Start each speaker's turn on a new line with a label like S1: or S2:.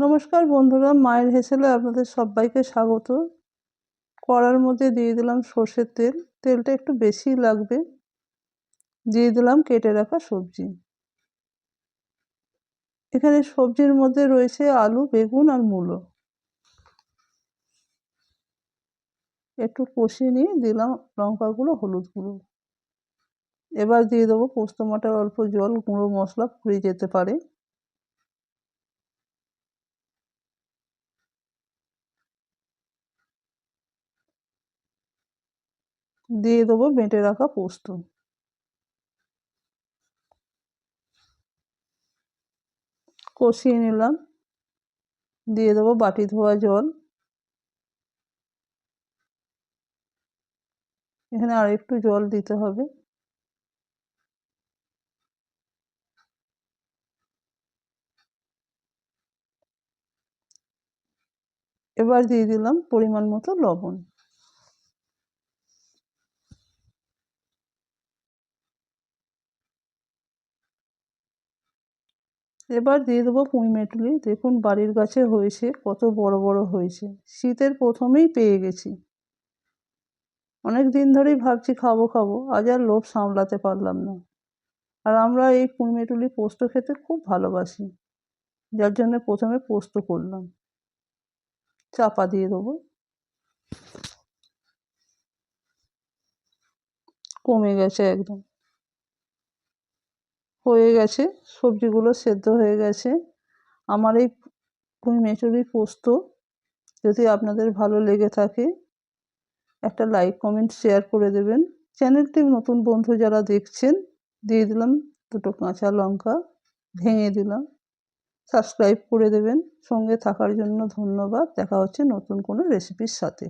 S1: নমস্কার বন্ধুরা, মায়ের হেসেলে আপনাদের সবাইকে স্বাগত। কড়ার মধ্যে দিয়ে দিলাম সর্ষের তেল। তেলটা একটু বেশি লাগবে। দিয়ে দিলাম কেটে রাখা সবজি। এখানে সবজির মধ্যে রয়েছে আলু, বেগুন আর মূলো। একটু কষিয়ে নিয়ে দিলাম লঙ্কা গুঁড়ো, হলুদ গুঁড়ো। এবার দিয়ে দেবো পোস্ত বাটার অল্প জল, গুঁড়ো মশলা পুড়ে যেতে পারে। দিয়ে দেবো বেটে রাখা পোস্ত। কষিয়ে নিলাম। দিয়ে দেবো বাটি ধোয়া জল। এখানে আর একটু জল দিতে হবে। এবার দিয়ে দিলাম পরিমাণ মতো লবণ। এবার দিয়ে দেবো পুঁই মেটুলি। দেখুন বাড়ির গাছে হয়েছে, কত বড় বড় হয়েছে। শীতের প্রথমেই পেয়ে গেছি। অনেক দিন ধরেই ভাবছি খাবো খাবো, আজ আর লোভ সামলাতে পারলাম না। আর আমরা এই পুঁই মেটুলি পোস্ত খেতে খুব ভালোবাসি, যার জন্য প্রথমে পোস্ত করলাম। চাপা দিয়ে দেবো। কমে গেছে একদম, হয়ে গেছে। সবজিগুলো সেদ্ধ হয়ে গেছে। আমার এই পুঁই মেটুলি পোস্ত যদি আপনাদের ভালো লেগে থাকে, একটা লাইক, কমেন্ট, শেয়ার করে দেবেন। চ্যানেলটি নতুন বন্ধু যারা দেখছেন, দিয়ে দিলাম দুটো কাঁচা লঙ্কা, ভেঙে দিলাম। সাবস্ক্রাইব করে দেবেন। সঙ্গে থাকার জন্য ধন্যবাদ। দেখা হচ্ছে নতুন কোনো রেসিপির সাথে।